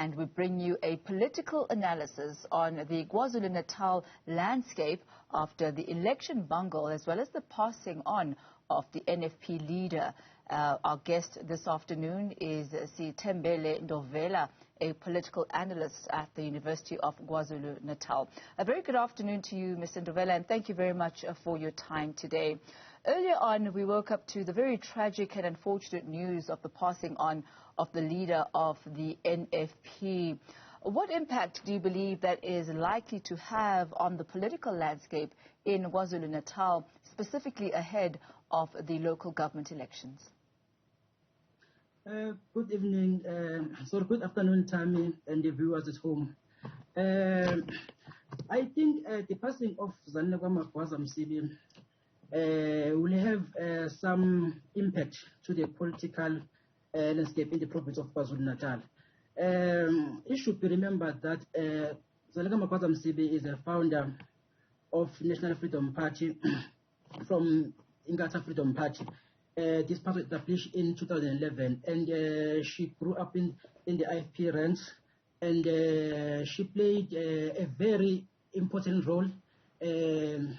and we bring you a political analysis on the KwaZulu-Natal landscape after the election bungle as well as the passing on of the NFP leader. Our guest this afternoon is Sthembele Ndovela, a political analyst at the University of KwaZulu-Natal. A very good afternoon to you, Mr. Ndovela, and thank you very much for your time today. Earlier on, we woke up to the very tragic and unfortunate news of the passing on of the leader of the NFP. What impact do you believe that is likely to have on the political landscape in KwaZulu-Natal, specifically ahead of the local government elections? Good evening, good afternoon, Thami, and the viewers at home. I think the passing of Zanele KaMagwaza-Msibi will have some impact to the political landscape in the province of KwaZulu-Natal. It should be remembered that Zanele KaMagwaza-Msibi is a founder of National Freedom Party from Inkatha Freedom Party. This party was established in 2011, and she grew up in the IFP ranks, and she played a very important role in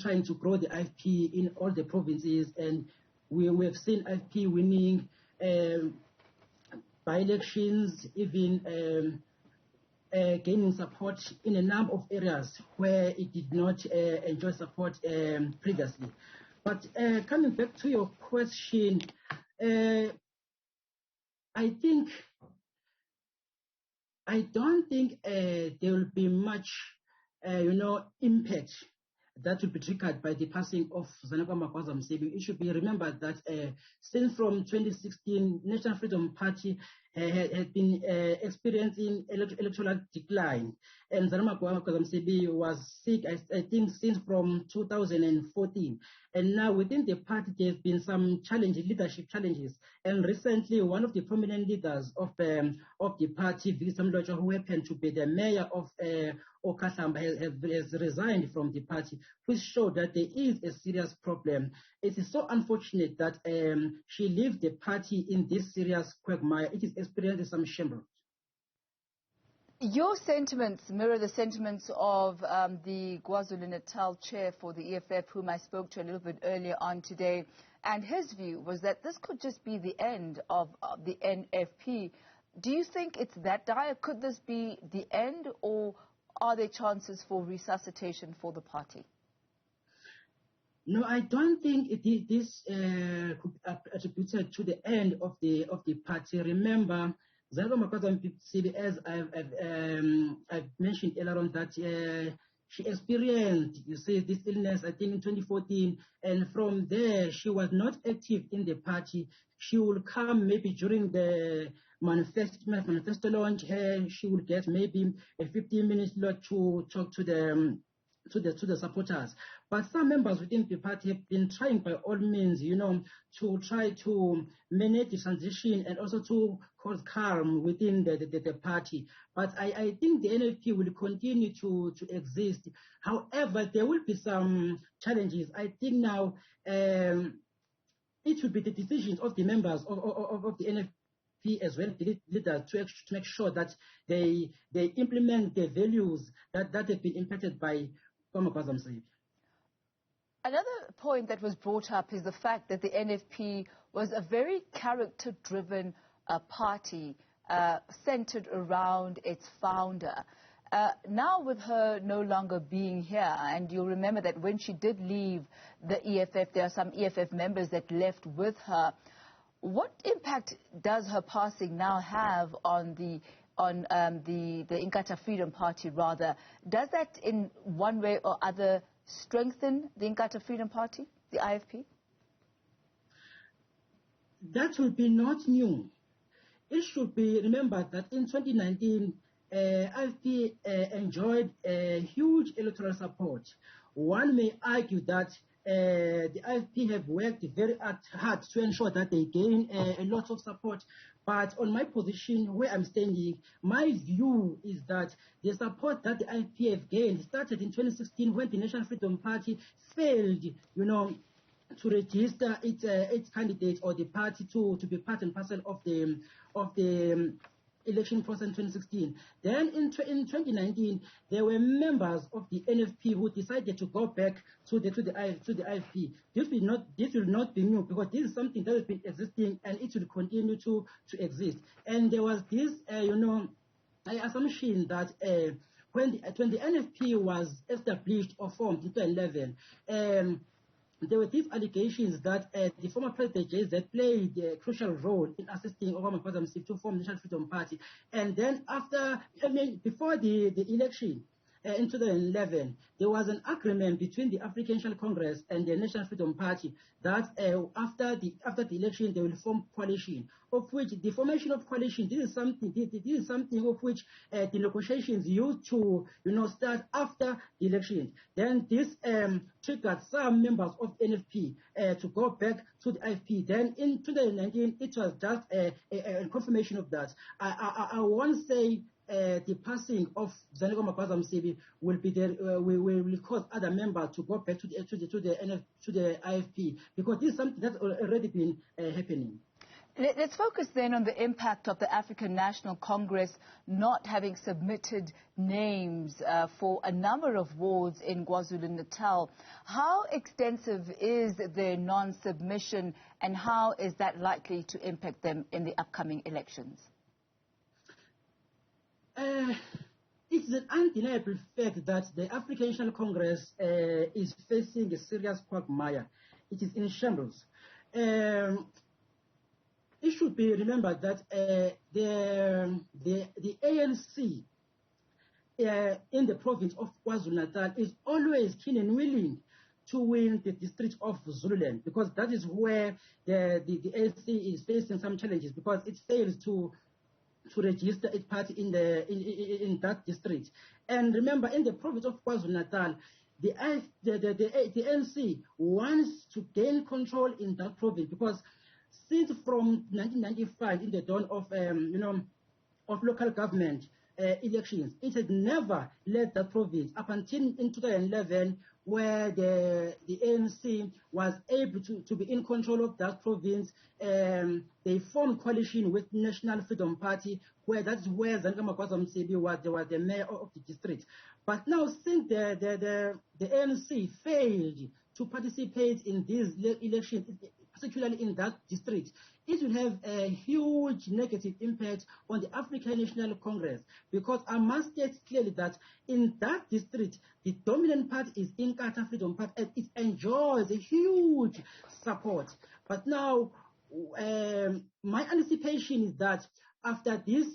trying to grow the IFP in all the provinces, and we have seen IFP winning by-elections, even gaining support in a number of areas where it did not enjoy support previously. But coming back to your question, I don't think there will be much, impact that will be triggered by the passing of Zanele KaMagwaza-Msibi. It should be remembered that since from 2016, National Freedom Party had been experiencing electoral decline, and Zanele KaMagwaza-Msibi was sick, I think, since from 2014. And now within the party, there have been some leadership challenges. And recently, one of the prominent leaders of the party, who happened to be the mayor of Okahlamba, has resigned from the party, which showed that there is a serious problem. It is so unfortunate that she leaves the party in this serious quagmire. It is experiencing some shambles. Your sentiments mirror the sentiments of the KwaZulu-Natal chair for the EFF, whom I spoke to a little bit earlier on today, and his view was that this could just be the end of the NFP. Do you think it's that dire? Could this be the end, or are there chances for resuscitation for the party? No, I don't think this could be attributed to the end of the party. Remember, Zanele KaMagwaza-Msibi, as I've mentioned earlier on, that she experienced, this illness, I think, in 2014, and from there she was not active in the party. She will come maybe during the manifesto launch. She will get maybe a 15-minute slot to talk to the supporters. But some members within the party have been trying by all means, to try to manage the transition and also to cause calm within the party. But I think the NFP will continue to exist. However, there will be some challenges. I think now it should be the decisions of the members of the NFP as well, the leaders, to make sure that they implement the values that have been impacted by KaMagwaza-Msibi. Another point that was brought up is the fact that the NFP was a very character-driven party centered around its founder. Now with her no longer being here, and you'll remember that when she did leave the EFF, there are some EFF members that left with her. What impact does her passing now have on the Inkatha Freedom Party, rather? Does that in one way or other strengthen the Inkatha Freedom Party, the IFP? That will be not new. It should be remembered that in 2019, IFP enjoyed huge electoral support. One may argue that the IFP have worked very hard to ensure that they gain a lot of support. But on my position, where I'm standing, my view is that the support that the IFP have gained started in 2016 when the National Freedom Party failed, to register its candidates or the party to be part and parcel of the election process in 2016. Then in 2019, there were members of the NFP who decided to go back to the IFP. This will not be new, because this is something that has been existing and it will continue to exist. And there was this, assumption that when the NFP was established or formed in 2011, there were these allegations that the former president JZ played a crucial role in assisting KaMagwaza-Msibi to form the National Freedom Party. And then before the election in 2011, there was an agreement between the African National Congress and the National Freedom Party that after the election they will form coalition. Of which the formation of coalition, this is something of which the negotiations used to start after the election. Then this triggered some members of NFP to go back to the IFP. Then in 2019, it was just a confirmation of that. I won't say the passing of Zanele KaMagwaza-Msibi will cause other members to go back to the IFP, because this is something that's already been happening. Let's focus then on the impact of the African National Congress not having submitted names for a number of wards in KwaZulu-Natal. How extensive is their non-submission, and how is that likely to impact them in the upcoming elections? It's an undeniable fact that the African National Congress is facing a serious quagmire. It is in shambles. It should be remembered that the ANC in the province of KwaZulu-Natal is always keen and willing to win the district of Zululand, because that is where the ANC is facing some challenges, because it fails to register its party in that district. And remember, in the province of KwaZulu-Natal, the ANC wants to gain control in that province, because since from 1995, in the dawn of local government elections, it had never led that province up until in 2011, where the ANC was able to be in control of that province. They formed coalition with National Freedom Party, that's where Zanele KaMagwaza-Msibi was the mayor of the district. But now, since the ANC failed to participate in these elections, particularly in that district, it will have a huge negative impact on the African National Congress, because I must state clearly that in that district, the dominant party is Inkatha Freedom Party, and it enjoys a huge support. But now, my anticipation is that after this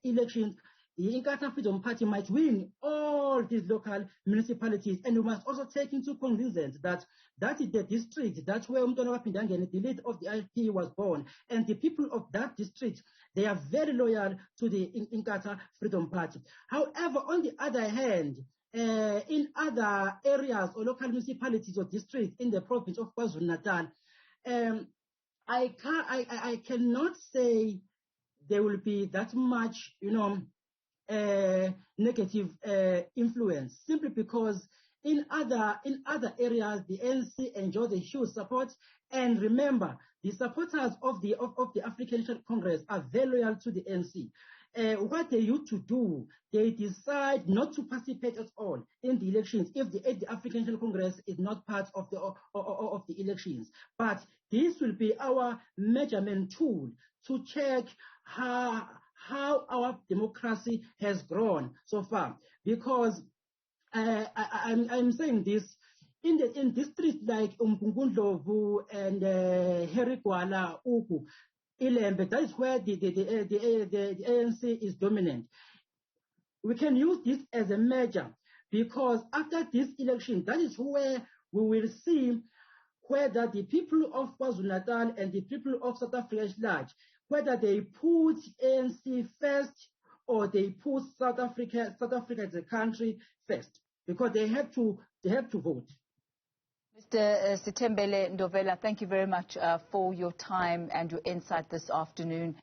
election, the Inkatha Freedom Party might win all these local municipalities, and we must also take into cognizance that that is the district, that's where the leader of the IFP was born, and the people of that district, they are very loyal to the Inkatha Freedom Party. However, on the other hand, in other areas or local municipalities or districts in the province of KwaZulu-Natal, I cannot say there will be that much, negative influence, simply because in other areas the ANC enjoys a huge support. And remember, the supporters of the African National Congress are very loyal to the ANC. What they used to do, they decide not to participate at all in the elections if the African National Congress is not part of the elections. But this will be our measurement tool to check how our democracy has grown so far. Because I'm saying this, in districts like Umgungundlovu and Herigwala, Uku, Ilembe, that is where the ANC is dominant. We can use this as a measure, because after this election, that is where we will see whether the people of KwaZulu-Natal and the people of South Africa at large, whether they put ANC first or they put South Africa as a country first, because they have to vote. Mr. Sthembele Ndovela, thank you very much for your time and your insight this afternoon.